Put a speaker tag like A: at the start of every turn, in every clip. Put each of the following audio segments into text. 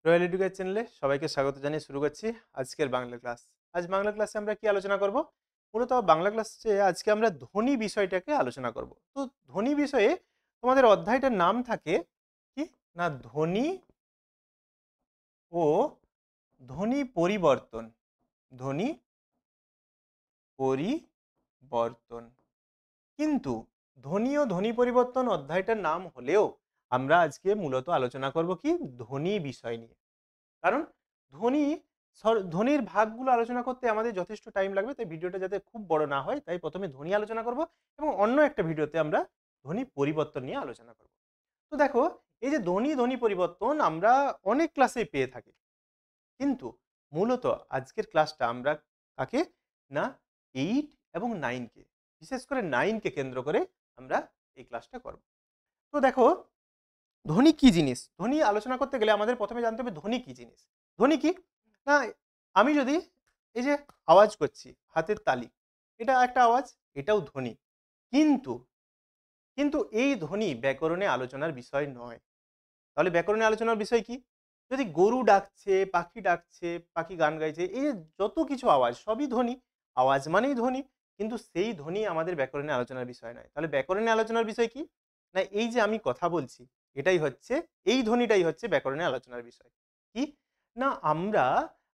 A: Royal education চ্যানেলে সবাইকে স্বাগত জানিয়ে শুরু করছি আজকের বাংলা ক্লাস। আজ বাংলা ক্লাসে আমরা কি আলোচনা করব? মূলত বাংলা ক্লাসে আজকে আমরা ধ্বনি বিষয়টাকে আলোচনা করব। তো ধ্বনি বিষয়ে তোমাদের অধ্যায়টার নাম থাকে কি না, ধ্বনি ও ধ্বনি পরিবর্তন। ধ্বনি পরিবর্তন। কিন্তু ধ্বনি ও ধ্বনি পরিবর্তন অধ্যায়টার নাম হলেও আমরা আজকে মূলত আলোচনা করব কি ধ্বনি বিষয় নিয়ে। কারণ ধ্বনি ধ্বনির ভাগগুলো আলোচনা করতে আমাদের যথেষ্ট টাইম লাগবে, তাই ভিডিওটা যাতে খুব বড় না হয় তাই প্রথমে ধ্বনি আলোচনা করব এবং অন্য একটা ভিডিওতে আমরা ধ্বনি পরিবর্তন নিয়ে আলোচনা করব। তো দেখো, এই যে ধ্বনি ধ্বনি পরিবর্তন আমরা অনেক ক্লাসেই পেয়ে থাকি, কিন্তু মূলত আজকের ক্লাসটা আমরা কাকে না 8 এবং 9কে, বিশেষ করে 9কে কেন্দ্র করে আমরা এই ক্লাসটা করব। তো দেখো, ধ্বনি কি জিনিস? ধ্বনি আলোচনা করতে গেলে আমাদের প্রথমে জানতে হবে ধ্বনি কি জিনিস। ধ্বনি কি? না, আমি যদি এই যে আওয়াজ করছি, হাতের তালি, এটা একটা আওয়াজ, এটাও ধ্বনি। কিন্তু কিন্তু এই ধ্বনি ব্যাকরণে আলোচনার বিষয় নয়। তাহলে ব্যাকরণে আলোচনার বিষয় কি? যদি গরু ডাকছে, পাখি ডাকছে, পাখি গান গাইছে, এই যে যত কিছু আওয়াজ সবই ধ্বনি। আওয়াজ মানেই ধ্বনি। কিন্তু সেই ধ্বনি আমাদের ব্যাকরণে আলোচনার বিষয় নয়। তাহলে ব্যাকরণে আলোচনার বিষয় কি? না, এই যে আমি কথা বলছি, এটাই হচ্ছে, এই ধ্বনিটাই হচ্ছে ব্যাকরণে আলোচনার বিষয়। কি? না, আমরা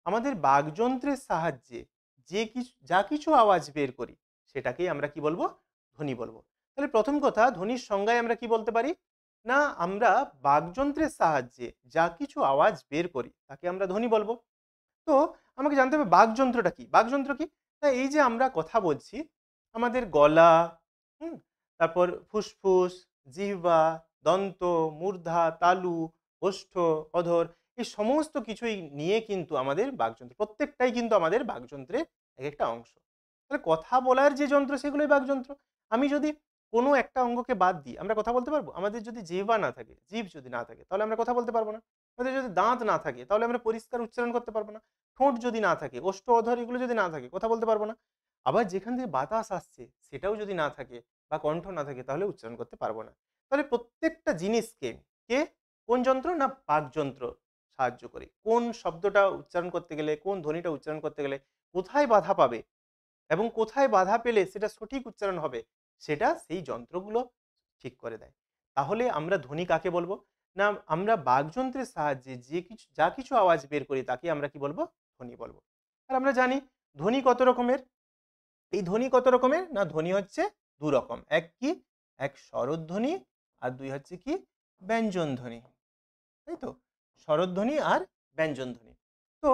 A: আমাদের বাকযন্ত্রের সাহায্যে যা কিছু আওয়াজ বের করি সেটাকেই আমরা কি বলবো? ধ্বনি বলবো। তাহলে প্রথম কথা, ধ্বনির সংজ্ঞায় আমরা কি বলতে পারি? না, আমরা বাকযন্ত্রের সাহায্যে যা কিছু আওয়াজ বের করি তাকে আমরা ধ্বনি বলবো। তো আমাকে জানতে হবে বাকযন্ত্রটা কি? বাকযন্ত্র কি? না, এই যে আমরা কথা বলছি, আমাদের গলা, হুম, তারপর ফুসফুস, জিহ্বা, দন্ত, মূর্ধা, তালু, ওষ্ঠ, অধর, এই সমস্ত কিছুই নিয়ে কিন্তু আমাদের বাকযন্ত্র, প্রত্যেকটাই কিন্তু আমাদের বাকযন্ত্রের এক একটা অংশ। তাহলে কথা বলার যে যন্ত্র সেগুলোই বাকযন্ত্র। আমি যদি কোনো একটা অঙ্গকে বাদ দিই, আমরা কথা বলতে পারবো? আমাদের যদি জিহ্বা না থাকে, জিভ যদি না থাকে, তাহলে আমরা কথা বলতে পারবো না। আমাদের যদি দাঁত না থাকে, তাহলে আমরা পরিষ্কার উচ্চারণ করতে পারবো না। ঠোঁট যদি না থাকে, ওষ্ঠ, অধর এগুলো যদি না থাকে, কথা বলতে পারবো না। আবার যেখান থেকে বাতাস আসছে সেটাও যদি না থাকে বা কণ্ঠ না থাকে, তাহলে উচ্চারণ করতে পারবো না। তাহলে প্রত্যেকটা জিনিসকে কে কোন যন্ত্র? না, বাকযন্ত্র সাহায্য করে। কোন শব্দটা উচ্চারণ করতে গেলে, কোন ধ্বনিটা উচ্চারণ করতে গেলে কোথায় বাধা পাবে এবং কোথায় বাধা পেলে সেটা সঠিক উচ্চারণ হবে, সেটা সেই যন্ত্রগুলো ঠিক করে দেয়। তাহলে আমরা ধ্বনি কাকে বলবো? না, আমরা বাকযন্ত্রের সাহায্যে যা কিছু আওয়াজ বের করি তাকে আমরা কি বলবো? ধ্বনি বলবো। আর আমরা জানি ধ্বনি কত রকমের। এই ধ্বনি কত রকমের? না, ধ্বনি হচ্ছে দু রকম। এক কি? এক স্বরধ্বনি, আর দুই হচ্ছে কি? ব্যঞ্জন ধ্বনি। তাই তো? স্বরধ্বনি আর ব্যঞ্জন ধ্বনি। তো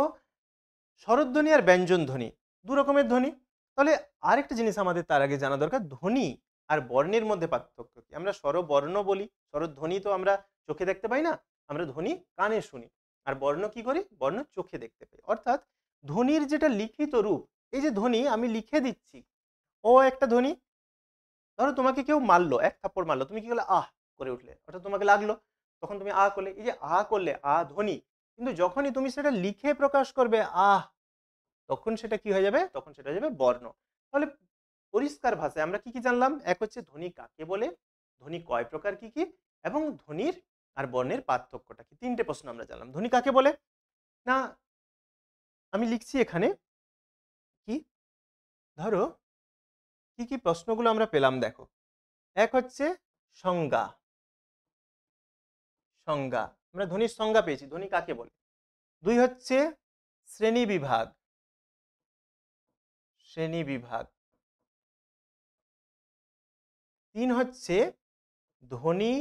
A: স্বরধ্বনি আর ব্যঞ্জন ধ্বনি দু রকমের ধ্বনি। তাহলে আরেকটা জিনিস আমাদের তার আগে জানা দরকার, ধ্বনি আর বর্ণের মধ্যে পার্থক্য কি? আমরা স্বরবর্ণ বলি, স্বরধ্বনি তো আমরা চোখে দেখতে পাই না, আমরা ধ্বনি কানে শুনি। আর বর্ণ কি করি? বর্ণ চোখে দেখতে পাই। অর্থাৎ ধ্বনির যেটা লিখিত রূপ, এই যে ধ্বনি আমি লিখে দিচ্ছি, ও একটা ধ্বনি। ধরো তোমাকে কেউ মারলো, এক থাপ্পড় মারলো, তুমি কি করলে? আহ করে উঠলে, অর্থাৎ তোমাকে লাগলো, তখন তুমি আ করলে। এই যে আ করলে, আ ধ্বনি। কিন্তু যখনই তুমি সেটা লিখে প্রকাশ করবে, আহ, তখন সেটা কি হয়ে যাবে? তখন সেটা হয়ে যাবে বর্ণ। তাহলে পরিষ্কার ভাষায় আমরা কি কি জানলাম? এক হচ্ছে ধ্বনি কাকে বলে, ধ্বনি কয় প্রকার কি কি, এবং ধ্বনির আর বর্ণের পার্থক্যটা কি। তিনটে প্রশ্ন আমরা জানলাম। ধ্বনি কাকে বলে? না, আমি লিখছি এখানে কি, ধরো কি কি প্রশ্নগুলো আমরা পেলাম দেখো। এক হচ্ছে সংজ্ঞা। সংজ্ঞা, আমরা ধ্বনির সংজ্ঞা পেয়েছি, ধ্বনি কাকে বলে। দুই হচ্ছে শ্রেণী বিভাগ। শ্রেণী বিভাগ। তিন হচ্ছে ধ্বনি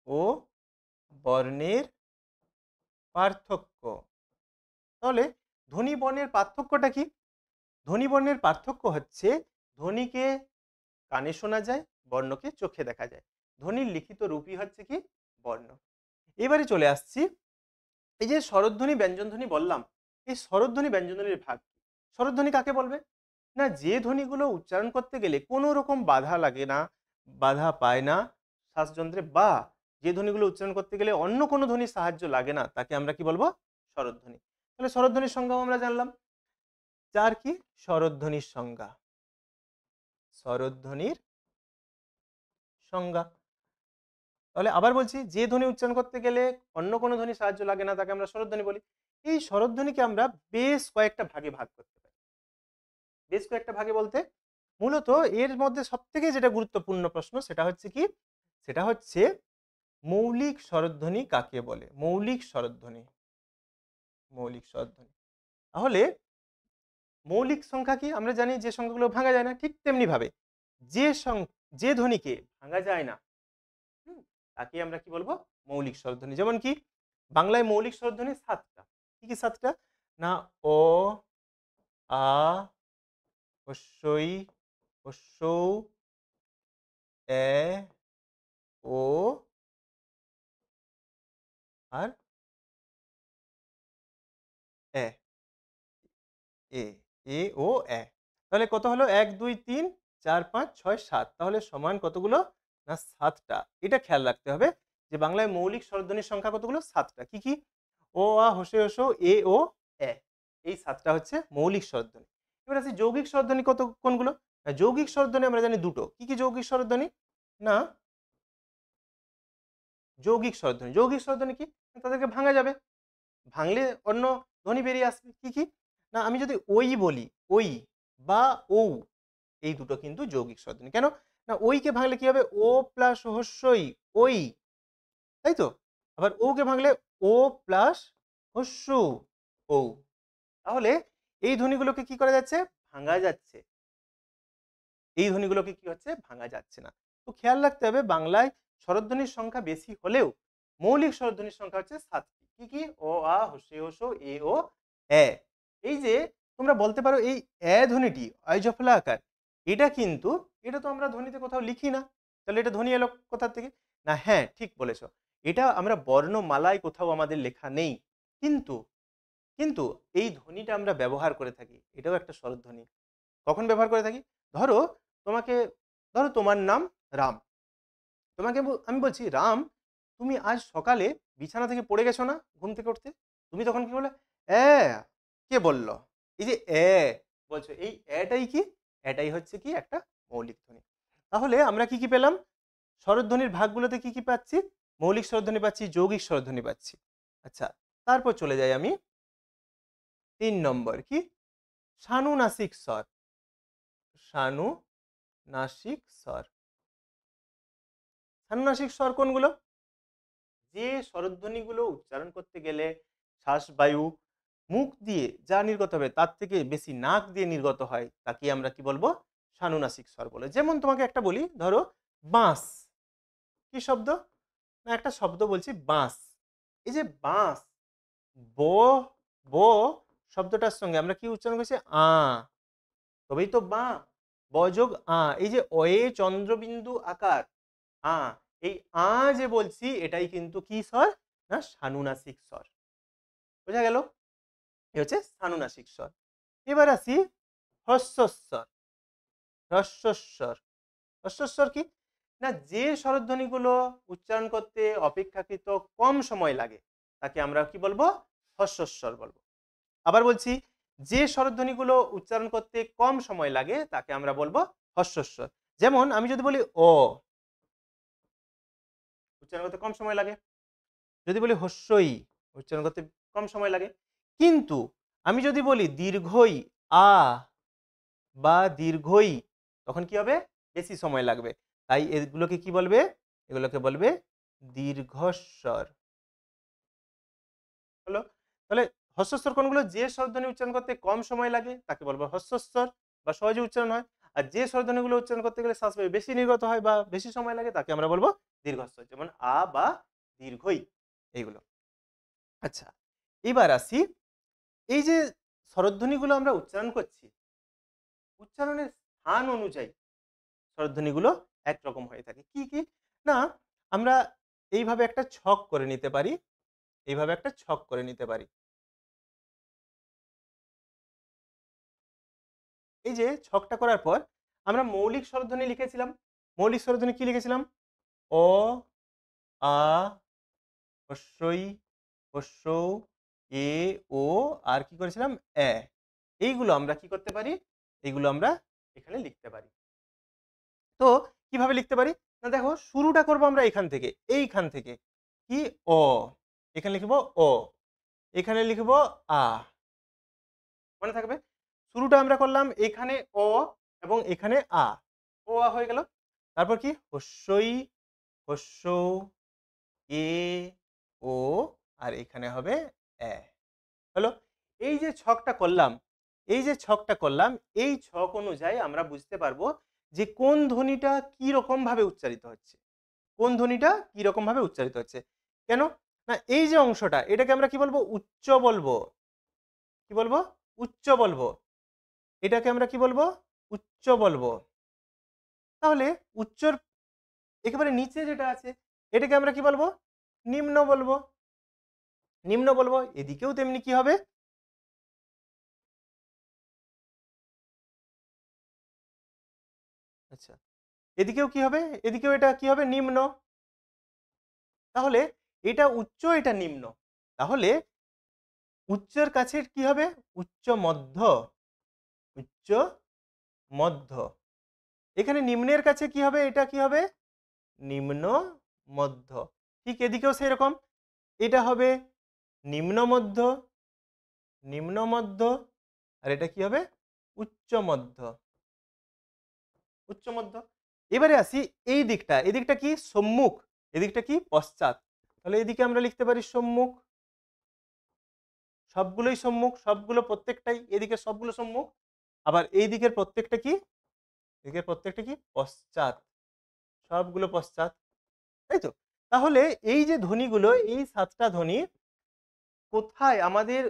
A: ও বর্ণের পার্থক্য। তাহলে ধ্বনি বর্ণের পার্থক্যটা কি? ধ্বনি বর্ণের পার্থক্য হচ্ছে ধ্বনিকে কানে শোনা যায়, বর্ণকে চোখে দেখা যায়। ধ্বনির লিখিত রূপই হচ্ছে কি? বর্ণ। এবারে চলে আসছি, এই যে স্বরধ্বনি ব্যঞ্জনধ্বনি বললাম, এই স্বরধ্বনি ব্যঞ্জনধ্বনির ভাগ কি? স্বরধ্বনি কাকে বলবে? না, যে ধ্বনিগুলো উচ্চারণ করতে গেলে কোনো রকম বাধা লাগে না, বাধা পায় না শ্বাসযন্ত্রে, বা যে ধ্বনিগুলো উচ্চারণ করতে গেলে অন্য কোনো ধ্বনির সাহায্য লাগে না, তাকে আমরা কি বলবো? স্বরধ্বনি। তাহলে স্বরধ্বনির সংজ্ঞাও আমরা জানলাম। চার কি? স্বরধ্বনির সংজ্ঞা। স্বরধ্বনির সংজ্ঞা। তাহলে আবার বলছি, যে ধ্বনি উচ্চারণ করতে গেলে অন্য কোনো ধ্বনি সাহায্য লাগে না তাকে আমরা স্বরধ্বনি বলি। এই স্বরধ্বনিকে আমরা বেশ কয়েকটা ভাগে ভাগ করতে পারি। বেশ কয়েকটা ভাগে বলতে মূলত এর মধ্যে সবথেকে যেটা গুরুত্বপূর্ণ প্রশ্ন সেটা হচ্ছে কি? সেটা হচ্ছে মৌলিক স্বরধ্বনি কাকে বলে? মৌলিক স্বরধ্বনি, মৌলিক স্বরধ্বনি। তাহলে মৌলিক সংখ্যা কি? আমরা জানি যে সংখ্যাগুলো ভাঙা যায় না, ঠিক তেমনি ভাবে যে যে ধ্বনিকে ভাঙা যায় না, হুম, তাকে আমরা কি বলবো? মৌলিক স্বরধ্বনি। যেমন কি? বাংলায় মৌলিক স্বরধ্বনি ৭ টা। কি, কি ৭ টা? না, অ, আ, হ্রস্বই, হ্রস্বউ, এ, ও আর এ। এ, এ ও এ। তাহলে কত হলো? ১, ২, ৩, ৪, ৫, ৬, ৭। তাহলে সমান কতগুলো? না ৭ টা। এটা খেয়াল রাখতে হবে যে বাংলায় মৌলিক স্বরধ্বনির সংখ্যা কতগুলো? ৭ টা। কি, কি? ও, আ, হ্রস্বই, হ্রস্বউ, এ, ও, এ। এই ৭ টা হচ্ছে মৌলিক স্বরধ্বনি। এবার আসি যৌগিক স্বরধ্বনি কোনগুলো? যৌগিক স্বরধ্বনি আমরা জানি দুটো। কি, কি যৌগিক স্বরধ্বনি? না, যৌগিক স্বরধ্বনি। যৌগিক স্বরধ্বনি কি? তাদেরকে ভাঙা যাবে। ভাঙলে অন্য ধ্বনি বেরিয়ে আসবে। কি, কি? না, আমি যদি ওই বলি, ওই বা ঔ, এই দুটো কিন্তু যৌগিক স্বরধ্বনি। কেন? না, ওইকে ভাঙলে কি হবে? ও প্লাস হ্রস্বই, ওই। তাই তো? আবার ওকে ভাঙলে ও প্লাস হ্রস্ব, ঔ। তাহলে এই ধ্বনিগুলোকে কি করা যাচ্ছে? ভাঙা যাচ্ছে। এই ধ্বনিগুলোকে কি হচ্ছে? ভাঙা যাচ্ছে না। তো খেয়াল রাখতে হবে বাংলায় স্বরধ্বনির সংখ্যা বেশি হলেও মৌলিক স্বরধ্বনির সংখ্যা হচ্ছে ৭ টি। কি, কি? অ, আ, হ্রস্বই, হ্রস্ব, এ, ও, এ। এই যে তোমরা বলতে পারো এই এ ধ্বনিটি অয়-জফলা আকার। এটা কিন্তু এটা তো আমরা ধ্বনিতে কোথাও লিখি না। তাহলে এটা ধ্বনি এলো কোথা থেকে? না, হ্যাঁ, ঠিক বলেছ। এটা আমরা বর্ণমালায় কোথাও আমাদের লেখা নেই। কিন্তু, কিন্তু এই ধ্বনিটা আমরা ব্যবহার করে থাকি। এটাও একটা স্বরধ্বনি। কখন ব্যবহার করে থাকি? ধরো তোমাকে ধরো তোমার নাম রাম। তোমাকে আমি বলছি, "রাম, তুমি আজ সকালে বিছানা থেকে পড়ে গেছো না ঘুম থেকে উঠতে?" তুমি তখন কি বললে? "অ্যা।" কে বলল? এই যে বলছো, এই টাই কি? টাই হচ্ছে কি একটা মৌলিক ধ্বনি। তাহলে আমরা কি, কি পেলাম? স্বরধ্বনির ভাগগুলোতে কি, কি পাচ্ছি? মৌলিক স্বরধ্বনি পাচ্ছি, যৌগিক স্বরধ্বনি পাচ্ছি। আচ্ছা, তারপর চলে যাই আমি ৩ নম্বর কি? সানুনাসিক স্বর। সানুনাসিক স্বর। সানুনাসিক স্বর কোনগুলো? যে স্বরধ্বনিগুলো উচ্চারণ করতে গেলে শ্বাসবায়ু মুখ দিয়ে যা নির্গত হবে তার থেকে বেশি নাক দিয়ে নির্গত হয় তাকে আমরা কি বলবো? সানুনাসিক স্বর বলে। যেমন তোমাকে একটা বলি, ধরো বাঁশ। কি শব্দ? না, একটা শব্দ বলছি বাঁশ। এই যে বাঁশ, ব ব শব্দটার সঙ্গে আমরা কি উচ্চারণ করছি? আ। তবেই তো বাঁ। ব যোগ আ। এই যে অয়ে চন্দ্রবিন্দু আকার আ, এই আ যে বলছি এটাই কিন্তু কি স্বর? না, সানুনাসিক স্বর। বোঝা গেল? এ হচ্ছে সানুনাসিক স্বর। এবার আসি হ্রস্বস্বর। হ্রস্বস্বর। হ্রস্বস্বর কি? না, যে স্বরধ্বনিগুলো উচ্চারণ করতে অপেক্ষাকৃত কম সময় লাগে তাকে আমরা কি বলবো? হ্রস্বস্বর বলবো। আবার বলছি, যে স্বরধ্বনিগুলো উচ্চারণ করতে কম সময় লাগে তাকে আমরা বলবো হ্রস্বস্বর। যেমন আমি যদি বলি অ, উচ্চারণ করতে কম সময় লাগে। যদি বলি হ্রস্বই, উচ্চারণ করতে কম সময় লাগে। কিন্তু আমি যদি বলি দীর্ঘই আ বা দীর্ঘই, তখন কি হবে? বেশি সময় লাগবে। তাই এগুলোকে কি বলবে? এগুলোকে বলবে দীর্ঘস্বর। হলো? তাহলে হ্রস্বস্বর কোনগুলো? যে স্বরধ্বনি উচ্চারণ করতে কম সময় লাগে তাকে বলবো হ্রস্বস্বর বা সহজে উচ্চারণ হয়। আর যে স্বরধ্বনিগুলো উচ্চারণ করতে গেলে শ্বাসবায়ু বেশি নির্গত হয় বা বেশি সময় লাগে তাকে আমরা বলবো দীর্ঘস্বর। যেমন আ বা দীর্ঘই, এইগুলো। আচ্ছা, এবার আসি, এই যে স্বরধ্বনিগুলো আমরা উচ্চারণ করছি, উচ্চারণের স্থান অনুযায়ী স্বরধ্বনিগুলো একরকম হয়ে থাকে। কি, কি? না, আমরা এইভাবে একটা ছক করে নিতে পারি। এইভাবে একটা ছক করে নিতে পারি। এই যে ছকটা করার পর আমরা মৌলিক স্বরধ্বনি লিখেছিলাম। মৌলিক স্বরধ্বনি কি লিখেছিলাম? অ, আ, হ্রস্বই, হ্রস্বউ, এ, ও আর কি করেছিলাম? এ। এইগুলো আমরা কি করতে পারি? এইগুলো আমরা এখানে লিখতে পারি। তো কিভাবে লিখতে পারি? না দেখো শুরুটা করব আমরা এখান থেকে, এইখান থেকে কি অ, এখানে লিখব অ, এখানে লিখব আ, মনে থাকবে। শুরুটা আমরা করলাম এখানে অ এবং এখানে আ, ও আ হয়ে গেল। তারপর কি হস্যই, হস্য, এ, ও, আর এখানে হবে এ। হলো। এই যে ছকটা করলাম, এই যে ছকটা করলাম, এই ছক অনুযায়ী আমরা বুঝতে পারবো যে কোন ধ্বনিটা কি রকম ভাবে উচ্চারিত হচ্ছে, কোন ধ্বনিটা কি রকম ভাবে উচ্চারিত হচ্ছে। কেন না এই যে অংশটা এটাকে আমরা কি বলবো, উচ্চ বলবো। কি বলবো, উচ্চ বলবো। এটাকে আমরা কি বলবো, উচ্চ বলবো। তাহলে উচ্চর একেবারে নিচে যেটা আছে এটাকে আমরা কি বলবো, নিম্ন বলবো। নিম্ন বলবো। এদিকেও তেমনি কি হবে, আচ্ছা এদিকেও কি হবে, এদিকেও এটা কি হবে, নিম্ন। তাহলে এটা উচ্চ, এটা নিম্ন। তাহলে উচ্চের কাছে কি হবে, উচ্চ মধ্য, উচ্চ মধ্য। এখানে নিম্নের কাছে কি হবে, এটা কি হবে, নিম্ন মধ্য। ঠিক এদিকেও সেই রকম, এটা হবে নিম্ন মধ্য, নিম্ন মধ্য, আর এটা কি হবে, উচ্চ মধ্য, উচ্চ মধ্য। এবারে আসি এই দিকটা, এদিকটা কি সম্মুখ, এদিকটা কি পশ্চাৎ। তাহলে এদিকে আমরা লিখতে পারি সম্মুখ, সবগুলোই সম্মুখ, সবগুলো প্রত্যেকটাই, এদিকে সবগুলো সম্মুখ। আবার এই দিকের প্রত্যেকটা কি, এদিকের প্রত্যেকটা কি পশ্চাৎ, সবগুলো পশ্চাৎ, তাই তো। তাহলে এই যে ধ্বনিগুলো, এই 7টা ধ্বনি কোথায় আমাদের,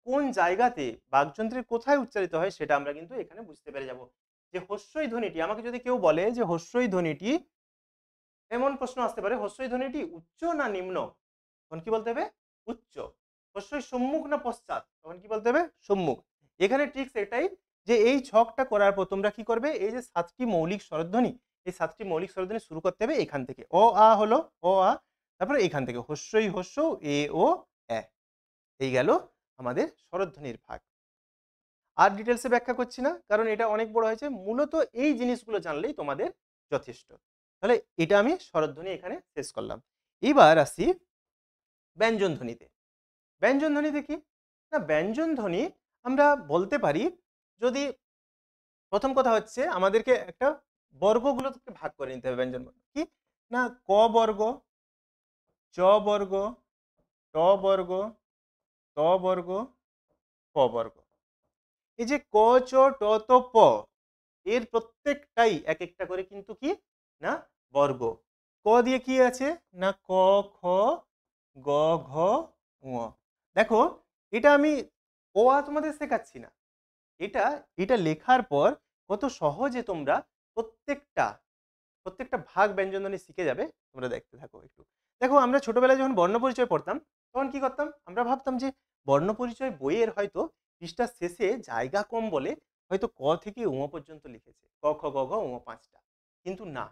A: কোন জায়গাতে বাকযন্ত্রের কোথায় উচ্চারিত হয় সেটা আমরা কিন্তু এখানে বুঝতে পেরে যাব। যে হস্যই ধ্বনিটি, আমাকে যদি কেউ বলে যে হস্যই ধ্বনিটি, এমন প্রশ্ন আসতে পারে হস্যই ধ্বনিটি উচ্চ না নিম্ন, তখন কি বলতে হবে, উচ্চ। হস্যই সম্মুখ না পশ্চাৎ, তখন কি বলতে হবে, সম্মুখ। এখানে ট্রিক্স এটাই যে এই ছকটা করার পর তোমরা কি করবে, এই যে 7টি মৌলিক স্বরধ্বনি, এই 7টি মৌলিক স্বরধ্বনি শুরু করতে হবে এখান থেকে, অ আ হলো অ আ, তারপরে এখান থেকে হস্যই হস্য, এ ও এ, এই গেল আমাদের স্বরধ্বনির ভাগ। আর ডিটেলসে ব্যাখ্যা করছি না, কারণ এটা অনেক বড় হয়েছে। মূলত এই জিনিসগুলো জানলেই তোমাদের যথেষ্ট। তাহলে এটা আমি স্বরধ্বনি এখানে শেষ করলাম। এবার আসি ব্যঞ্জন ধ্বনিতে। ব্যঞ্জন ধ্বনিতে কি না, ব্যঞ্জন ধ্বনি আমরা বলতে পারি, যদি প্রথম কথা হচ্ছে আমাদেরকে একটা বর্গগুলোকে ভাগ করে নিতে হবে। ব্যঞ্জন বর্গ কি না, ক বর্গ, চ বর্গ, ট বর্গ, ত বর্গ, প বর্গ। এই যে ক চ ট ত প, এর প্রত্যেকটাই এক একটা করে কিন্তু কি না বর্গ। ক দিয়ে কি আছে না, ক খ গ ঘ ঙ। দেখো এটা আমি ও আ তোমাদের শেখাচ্ছি না, এটা এটা লেখার পর কত সহজে তোমরা প্রত্যেকটা প্রত্যেকটা ভাগ ব্যঞ্জনধ্বনি শিখে যাবে। তোমরা দেখতে থাকো একটু। দেখো আমরা ছোটবেলায় যখন বর্ণপরিচয় পড়তাম তখন কি করতাম, আমরা ভাবতাম যে বর্ণপরিচয় বইয়ের হয়তো পৃষ্ঠার শেষে জায়গা কম বলে হয়তো ক থেকে ঙ পর্যন্ত লিখেছে, ক খ গ ঘ ঙ 5টা। কিন্তু না,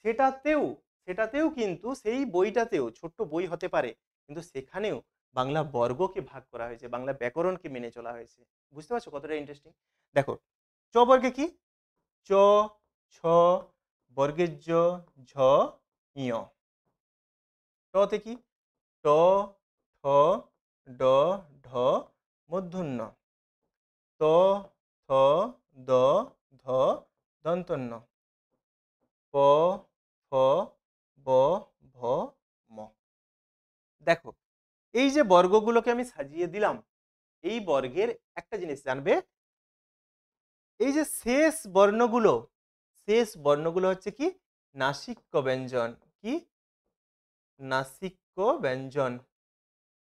A: সেটাতেও সেটাতেও কিন্তু সেই বইটাতেও ছোট্ট বই হতে পারে, কিন্তু সেখানেও বাংলা বর্গকে ভাগ করা হয়েছে, বাংলা ব্যাকরণকে মেনে চলা হয়েছে। বুঝতে পারছো কতটা ইন্টারেস্টিং। দেখো চ বর্গে কি, চ, ছ, বর্গের জ, ঝ, ইয়। টতে কি, ট, ঠ, ড, ঢ, মূর্ধন্য, ত, থ, দ, ধ, দন্তন্য, প, ফ, ব, ভ, ম। দেখো এই যে বর্গগুলোকে আমি সাজিয়ে দিলাম, এই বর্গের একটা জিনিস জানবে, এই যে শেষ বর্ণগুলো হচ্ছে কি নাসিক্য ব্যঞ্জন। কি নাসিক্য ব্যঞ্জন,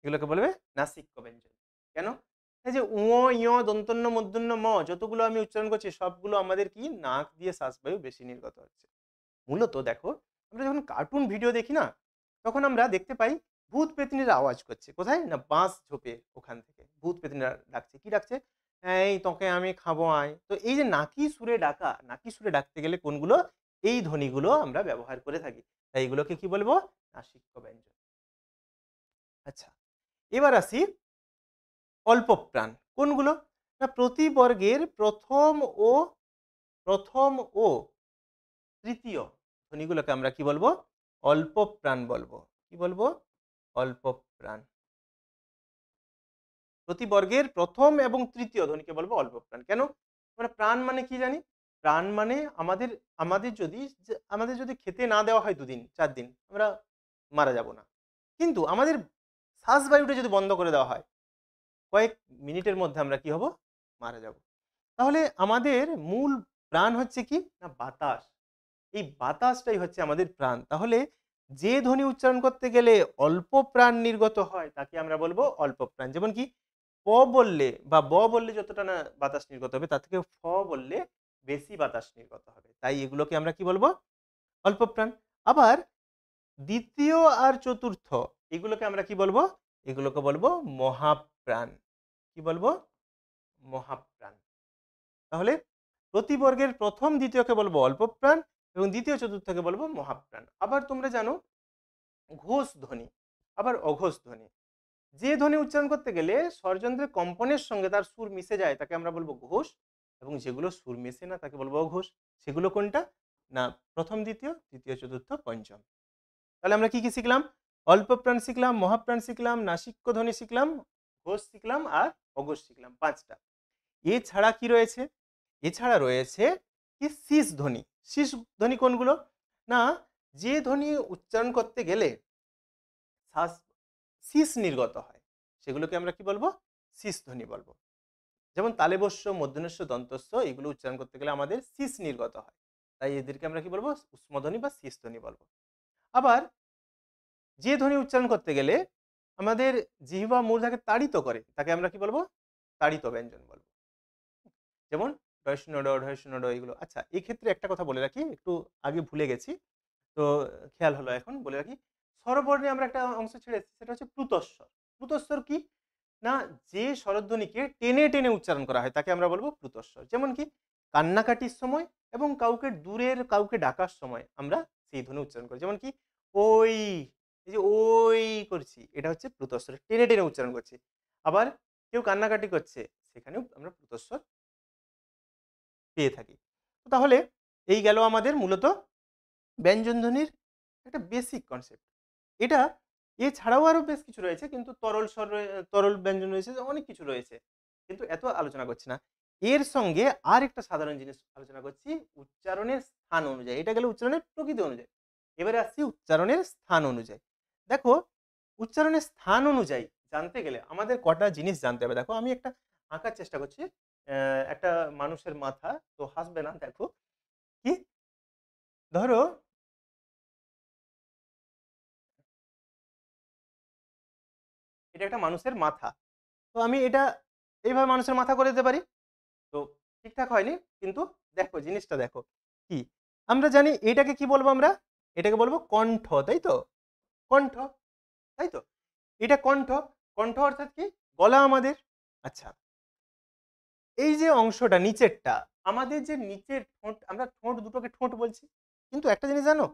A: এগুলোকে বলবে নাসিক্য ব্যঞ্জন। কেন, এই যে উ ইয় দন্তন্য মূর্ধন্য ম যতগুলো আমি উচ্চারণ করছি সবগুলো আমাদের কি নাক দিয়ে শ্বাসবায়ু বেশি নির্গত হচ্ছে। মূলত দেখো আমরা যখন কার্টুন ভিডিও দেখি না, তখন আমরা দেখতে পাই ভূত পেতনিরা আওয়াজ করছে কোথায় না, বাঁশ ঝোপে, ওখান থেকে ভূত পেতনিরা ডাকছে, কি ডাকছে, এই তোকে আমি খাবো আয়। তো এই যে নাকি সুরে ডাকা, নাকি সুরে ডাকতে গেলে কোনগুলো, এই ধ্বনিগুলো আমরা ব্যবহার করে থাকি। তাই এগুলোকে কি বলবো, নাসিক্য ব্যঞ্জন। আচ্ছা এবার আসি অল্প প্রাণ কোনগুলো, না প্রতি বর্গের প্রথম ও তৃতীয়, ধ্বনিগুলোকে আমরা কি বলবো? অল্প প্রাণ বলবো। কি বলবো? অল্প প্রাণ। প্রতি বর্গের প্রথম এবং তৃতীয় ধ্বনিকে বলবো অল্প প্রাণ। কেন? আমরা প্রাণ মানে কি জানি? প্রাণ মানে আমাদের আমাদের যদি খেতে না দেওয়া হয় ২ দিন ৪ দিন আমরা মারা যাব না। কিন্তু আমাদের শ্বাসবায়ুটা যদি বন্ধ করে দেওয়া হয়, কয়েক মিনিটের মধ্যে আমরা কি হব? মারা যাব। তাহলে আমাদের মূল প্রাণ হচ্ছে কি? না বাতাস। এই বাতাসটাই হচ্ছে আমাদের প্রাণ। তাহলে যে ধ্বনি উচ্চারণ করতে গেলে অল্প প্রাণ নির্গত হয় তাকে আমরা বলবো অল্প প্রাণ। যেমন কি প বললে বা ব বললে যতটা না বাতাস নির্গত হবে তার থেকে ফ বললে বেশি বাতাস নির্গত হবে। তাই এগুলোকে আমরা কি বলবো? অল্প প্রাণ। আবার দ্বিতীয় আর চতুর্থ এগুলোকে আমরা কি বলবো? এগুলোকে বলবো মহাপ্রাণ। কি বলবো? মহাপ্রাণ। তাহলে প্রতি বর্গের প্রথম দ্বিতীয়কে বলবো অল্প প্রাণ এবং দ্বিতীয় চতুর্থকে বলবো মহাপ্রাণ। আবার তোমরা জানো ঘোষ ধ্বনি আবার অঘোষ ধ্বনি। যে ধ্বনি উচ্চারণ করতে গেলে স্বরযন্ত্রের কম্পনের সঙ্গে তার সুর মিশে যায় তাকে আমরা বলবো ঘোষ এবং যেগুলো সুর মেশে না তাকে বলবো অঘোষ। সেগুলো কোনটা? না প্রথম দ্বিতীয় তৃতীয় চতুর্থ পঞ্চম। তাহলে আমরা কি কি শিখলাম? অল্প প্রাণ শিখলাম, মহাপ্রাণ শিখলাম, নাসিক্য ধ্বনি শিখলাম, ঘোষ শিখলাম আর অঘোষ শিখলাম ৫টা। এছাড়া কি রয়েছে? এছাড়া রয়েছে কি শিস ধ্বনি। শিস ধ্বনি কোনগুলো? না যে ধ্বনি উচ্চারণ করতে গেলে শ্বাস শিস নির্গত হয় সেগুলোকে আমরা কি বলবো? শিস ধ্বনি বলবো। যেমন তালেবস্য, মূর্ধন্যস্য, দন্তস্য এগুলো উচ্চারণ করতে গেলে আমাদের শিস নির্গত হয়। তাই এদেরকে আমরা কি বলবো? ঊষ্মধ্বনি বা শিস ধ্বনি বলবো। আবার যে ধ্বনি উচ্চারণ করতে গেলে আমাদের জিহ্বা মূর্ধাকে তাড়িত করে তাকে আমরা কি বলবো? তাড়িত ব্যঞ্জন বলবো। যেমন ঢ, ঢ এগুলো। আচ্ছা এক্ষেত্রে একটা কথা বলে রাখি, একটু আগে ভুলে গেছি। তো খেয়াল হলো এখন বলে রাখি। স্বরবর্ণে আমরা একটা অংশ ছেড়ে এসেছি সেটা হচ্ছে প্লুতস্বর। প্লুতস্বর কি? না যে স্বরধ্বনিকে টেনে, টেনে উচ্চারণ করা হয় তাকে আমরা বলবো প্লুতস্বর। যেমন কি কান্নাকাটির সময় এবং কাউকে দূরের কাউকে ডাকার সময় আমরা সেই ধ্বনি উচ্চারণ করি। যেমন কি ওই, এই যে ওই করছি এটা হচ্ছে প্লুতস্বর। টেনে, টেনে উচ্চারণ করছি। আবার কেউ কান্নাকাটি করছে সেখানেও আমরা প্লুতস্বর পেয়ে থাকি। তো তাহলে এই গেল আমাদের মূলত ব্যঞ্জনধ্বনির একটা বেসিক কনসেপ্ট। এটা এছাড়াও আরো বেশ কিছু রয়েছে কিন্তু তরল ব্যঞ্জন রয়েছে, অনেক কিছু রয়েছে। কিন্তু এত আলোচনা করছি না। এর সঙ্গে আরেকটা সাধারণ জিনিস আলোচনা করছি উচ্চারণের স্থান অনুযায়ী। এটা গেল উচ্চারণের প্রকৃতি অনুযায়ী। এবারে আসছি উচ্চারণের স্থান অনুযায়ী। দেখো উচ্চারণের স্থান অনুযায়ী জানতে গেলে আমাদের কটা জিনিস জানতে হবে। দেখো আমি একটা আঁকার চেষ্টা করছি। একটা মানুষের মাথা, তো হাসবে না দেখো। কি? ধরো এটা একটা মানুষের মাথা। তো আমি এটা এইভাবে মানুষের মাথা করে দিতে পারি। তো ঠিকঠাক হয়নি। কিন্তু দেখো জিনিসটা দেখো। কি? আমরা জানি এটাকে কি বলবো আমরা? এটাকে বলবো কণ্ঠ, তাই তো? কণ্ঠ, তাই তো? এটা কণ্ঠ। কণ্ঠ অর্থাৎ কি? গলা আমাদের। আচ্ছা। এই যে অংশটা নিচেরটা, আমাদের যে নিচের ঠোঁট আমরা ঠোঁট দুটোকে ঠোঁট বলছি। কিন্তু একটা জিনিস জানো?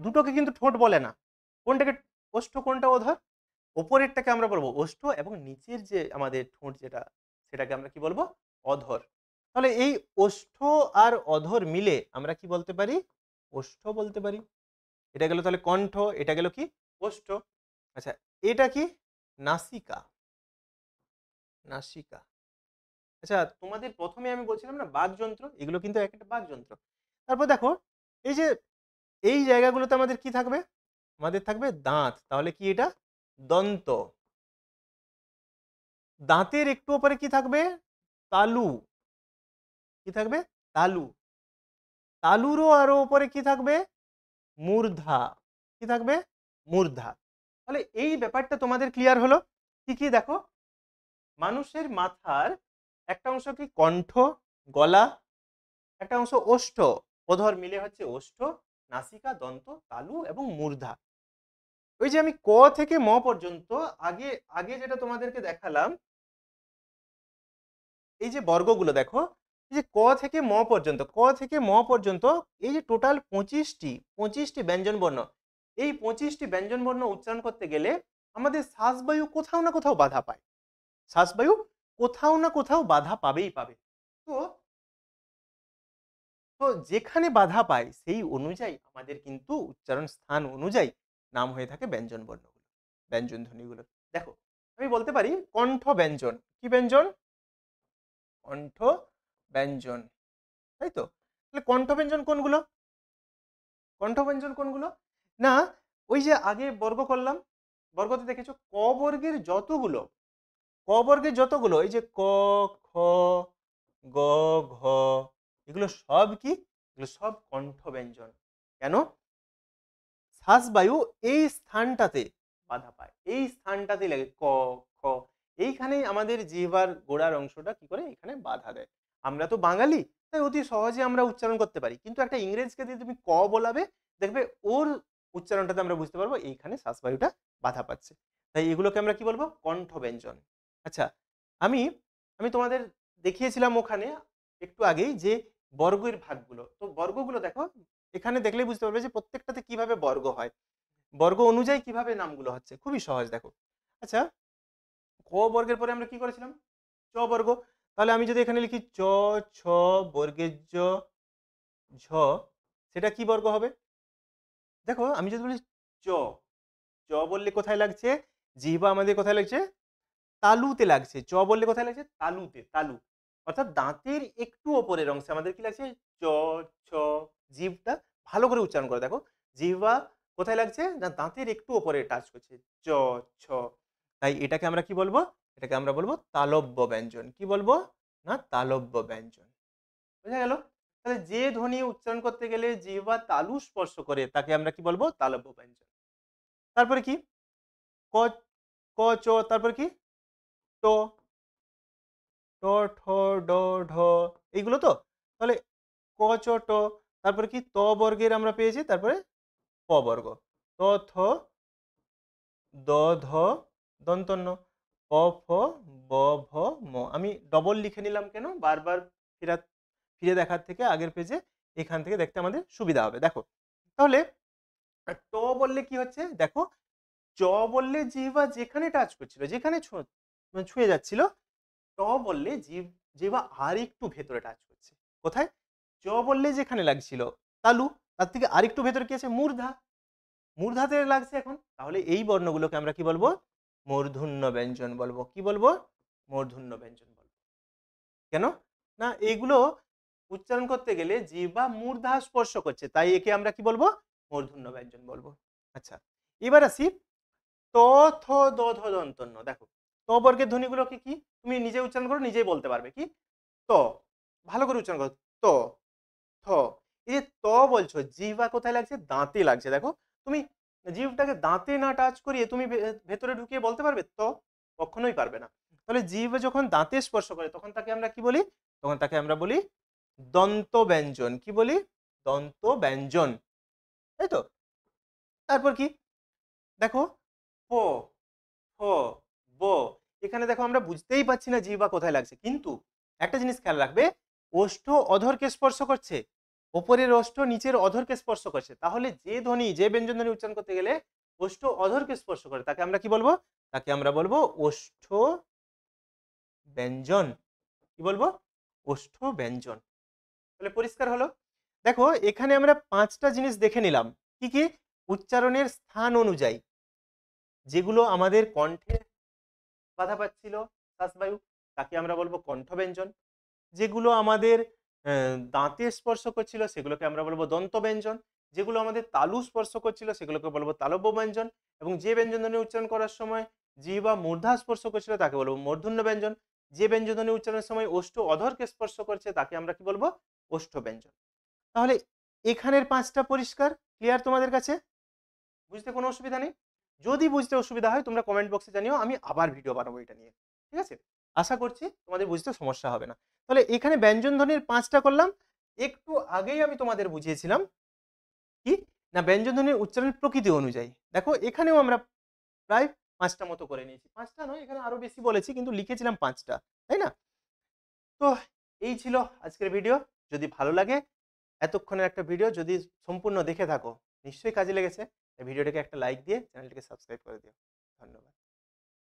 A: দুটোকে কিন্তু ঠোঁট বলে না। কোনটাকে ওষ্ঠ কোনটা অধর? ওপরেরটাকে আমরা বলবো ওষ্ঠ এবং নিচের যে আমাদের ঠোঁট যেটা সেটাকে আমরা কি বলবো? অধর। তাহলে এই ওষ্ঠ আর অধর মিলে আমরা কি বলতে পারি? ওষ্ঠ বলতে পারি। এটা গেল তাহলে কণ্ঠ, এটা গেল কি? ওষ্ঠ। আচ্ছা এটা কি? নাসিকা। নাসিকা। আচ্ছা তোমাদের ১ম এ আমি বলছিলাম না বাকযন্ত্র, এগুলো কিন্তু এক একটা বাকযন্ত্র। তারপর দেখো এই যে এই জায়গাগুলোতে আমাদের কি থাকবে? আমাদের থাকবে দাঁত। তাহলে কি এটা? দন্ত। দাঁতের একটু উপরে কি থাকবে? তালু। কি থাকবে? তালু। তালুরও আরো উপরে কি থাকবে? মূর্ধা। কি থাকবে? মূর্ধা। তাহলে এই ব্যাপারটা তোমাদের ক্লিয়ার হলো? কি, কি দেখো? মানুষের মাথার একটা অংশ কি কণ্ঠ, গলা, একটা অংশ ওষ্ঠ, ওধর মিলে হচ্ছে ওষ্ঠ, নাসিকা, দন্ত, তালু এবং মূর্ধা। ওই যে আমি ক থেকে ম পর্যন্ত আগে আগে যেটা তোমাদেরকে দেখালাম, এই যে বর্গগুলো দেখো, এই যে ক থেকে ম পর্যন্ত, ক থেকে ম পর্যন্ত এই যে টোটাল 25টি ব্যঞ্জন বর্ণ। এই 25টি ব্যঞ্জন বর্ণ উচ্চারণ করতে গেলে আমাদের শ্বাসবায়ু কোথাও না কোথাও বাধা পায়। শ্বাসবায়ু কোথাও না কোথাও বাধা পাবেই পাবে। তো তো যেখানে বাধা পায় সেই অনুযায়ী আমাদের কিন্তু উচ্চারণ স্থান অনুযায়ী নাম হয়ে থাকে ব্যঞ্জন বর্ণগুলো, ব্যঞ্জন ধ্বনিগুলো। দেখো আমি বলতে পারি কণ্ঠ ব্যঞ্জন। কি ব্যঞ্জন? কণ্ঠ ব্যঞ্জন, তাই তো? তাহলে কণ্ঠ ব্যঞ্জন কোনগুলো? কণ্ঠ ব্যঞ্জন কোনগুলো? না, ওই যে আগে বর্গ করলাম, বর্গতে দেখেছো ক বর্গের যতগুলো, ক বর্গের যতগুলো, এই যে ক, খ, গ, ঘ, এগুলো সব কি? এগুলো সব কণ্ঠ ব্যঞ্জন। কেন? শ্বাসবায়ু এই স্থানটাতে বাধা পায়, এই স্থানটাতে লাগে ক, খ, এইখানেই আমাদের জিহ্বার গোড়ার অংশটা কি করে এখানে বাধা দেয়। আমরা তো বাঙালি, তাই অতি সহজে আমরা উচ্চারণ করতে পারি, কিন্তু একটা ইংরেজকে দিয়ে তুমি ক বলাবে, দেখবে ওর উচ্চারণটাতে আমরা বুঝতে পারবো এইখানে শ্বাসবায়ুটা বাধা পাচ্ছে। তাই এগুলোকে আমরা কি বলবো? কণ্ঠ ব্যঞ্জন। আচ্ছা, আমি আমি তোমাদের দেখিয়েছিলাম ওখানে একটু আগেই যে বর্গের ভাগগুলো, তো বর্গগুলো দেখো এখানে দেখলেই বুঝতে পারবে যে প্রত্যেকটাতে কিভাবে বর্গ হয়, বর্গ অনুযায়ী কিভাবে নামগুলো হচ্ছে, খুবই সহজ। দেখো, আচ্ছা, ক বর্গের পরে আমরা কি করেছিলাম? চ বর্গ। তাহলে আমি যদি এখানে লিখি চ, ছ, বর্গের জ, ঝ, সেটা কি বর্গ হবে? দেখো আমি যদি বলি চ, চ বললে কোথায় লাগছে? জিহ্বা আমাদের কোথায় লাগছে? তালুতে লাগছে। চ বললে কোথায় লাগছে? তালুতে, তালু। অর্থাৎ দাঁতের একটু ওপরের অংশে আমাদের কি লাগছে? চ, ছ। জিভটা ভালো করে উচ্চারণ করে দেখো। জিহ্বা কোথায় লাগছে? না দাঁতের একটু ওপরে টাচ করছে। চ, ছ। তাই এটাকে আমরা কি বলবো? এটাকে আমরা বলবো তালব্য ব্যঞ্জন। কি বলবো? না তালব্য ব্যঞ্জন। বোঝা গেল? তাহলে যে ধ্বনি উচ্চারণ করতে গেলে জিহ্বা তালু স্পর্শ করে তাকে আমরা কি বলবো? তালব্য ব্যঞ্জন। তারপরে কি? ক, ক, চ, তারপরে কি? ট, ট, ঠ, ড, ঢ, এইগুলো তো? তাহলে ক, চ, ট, তারপরে কি? ত বর্গের আমরা পেয়েছি, তারপরে প বর্গ। ত, থ, দ, ধ, দন্তন্য, প, ফ, ব, ভ, ম। আমি ডবল লিখে নিলাম কেন? বারবার ফিরে ফিরে দেখার থেকে আগের পেজে এখান থেকে দেখতে আমাদের সুবিধা হবে। দেখো, তাহলে ট বললে কি হচ্ছে? দেখো, চ বললে জিহ্বা যেখানে টাচ করছিল, যেখানে ছুঁয়ে যাচ্ছিল, ট বললে জিহ্বা আর একটু ভেতরে টাচ করছে। কোথায়? চ বললে যেখানে লাগছিল তালু, তার থেকে আরেকটু ভেতরে কি আছে? মূর্ধা, মূর্ধাতে লাগছে এখন। তাহলে এই বর্ণগুলোকে আমরা কি বলবো? মূর্ধন্য ব্যঞ্জন বলবো। কি বলবো? মূর্ধন্য ব্যঞ্জন বলবো। কেন? না এগুলো উচ্চারণ করতে গেলে জিহ্বা মূর্ধা স্পর্শ করছে, তাই একে আমরা কি বলবো? মূর্ধন্য ব্যঞ্জন বলবো। আচ্ছা, এবার আসি ত, থ, দ, ধ, দন্তন্য। দেখো, ত বর্গের ধ্বনিগুলোকে কি তুমি নিজে উচ্চারণ করো, নিজেই বলতে পারবে। কি? ত, ভালো করে উচ্চারণ করো। ত, থ। এই যে ত বলছো, জিহ্বা কোথায় লাগছে? দাঁতে লাগছে। দেখো, তুমি জিহ্বাটাকে দাঁতে না টাচ করিয়ে তুমি ভেতরে ঢুকিয়ে বলতে পারবে ত? কখনোই পারবে না। তাহলে জিহ্বা যখন দাঁতে স্পর্শ করে তখন তাকে আমরা কি বলি? তখন তাকে আমরা বলি দন্ত ব্যঞ্জন। কি বলি? দন্ত ব্যঞ্জন, তাই তো? তারপর কি? দেখো, প, ফ, ব। এখানে দেখো আমরা বুঝতেই পারছি না জিহ্বা কোথায় লাগছে, কিন্তু একটা জিনিস খেয়াল রাখবে, ওষ্ঠ অধরকে স্পর্শ করছে, ওপরের ওষ্ঠ নিচের অধরকে স্পর্শ করছে। তাহলে যে ধ্বনি, যে ব্যঞ্জন ধ্বনি উচ্চারণ করতে গেলে ওষ্ঠ অধরকে স্পর্শ করে তাকে আমরা কি বলবো? তাকে আমরা বলবো ওষ্ঠ ব্যঞ্জন। কি বলবো? ওষ্ঠ ব্যঞ্জন। তাহলে পরিষ্কার হলো? দেখো এখানে আমরা 5টা জিনিস দেখে নিলাম। কি কি? উচ্চারণের স্থান অনুযায়ী যেগুলো আমাদের কণ্ঠে বাধা পাচ্ছিল, শ্বাসবায়ু, তাকে আমরা বলবো কণ্ঠ ব্যঞ্জন। যেগুলো আমাদের দাঁতে স্পর্শ করছিল সেগুলোকে আমরা বলবো দন্ত ব্যঞ্জন। যেগুলো আমাদের তালু স্পর্শ করছিল সেগুলোকে বলবো তালব্য ব্যঞ্জন। এবং যে ব্যঞ্জন ধ্বনি উচ্চারণ করার সময় জিহ্বা মূর্ধা স্পর্শ করছিল তাকে বলবো মূর্ধন্য ব্যঞ্জন। যে ব্যঞ্জন ধ্বনি উচ্চারণের সময় ওষ্ঠ অধরকে স্পর্শ করছে তাকে আমরা কি বলবো? ওষ্ঠ ব্যঞ্জন। তাহলে এখানের 5টা পরিষ্কার, ক্লিয়ার তোমাদের কাছে? বুঝতে কোনো অসুবিধা নেই? যদি বুঝতে অসুবিধা হয় তোমরা কমেন্ট বক্সে জানিও, আমি আবার ভিডিও বানাবো এটা নিয়ে। ঠিক আছে? আশা করছি তোমাদের বুঝতে সমস্যা হবে না। তাহলে এখানে ব্যঞ্জন ধ্বনির 5টা করলাম। একটু আগেই আমি তোমাদের বুঝিয়েছিলাম কি? না ব্যঞ্জন ধ্বনির উচ্চারণের প্রকৃতি অনুযায়ী। দেখো এখানেও আমরা প্রায় 5টা মতো করে নিয়েছি। 5টা নয়, এখানে আরো বেশি বলেছি, কিন্তু লিখেছিলাম 5টা। তাই না? তো এই ছিল আজকের ভিডিও। যদি ভালো লাগে, এতক্ষণের একটা ভিডিও যদি সম্পূর্ণ দেখে থাকো, নিশ্চয়ই কাজে লেগেছে। এই ভিডিওটাকে একটা লাইক দিয়ে চ্যানেলটিকে সাবস্ক্রাইব করে দিও। ধন্যবাদ।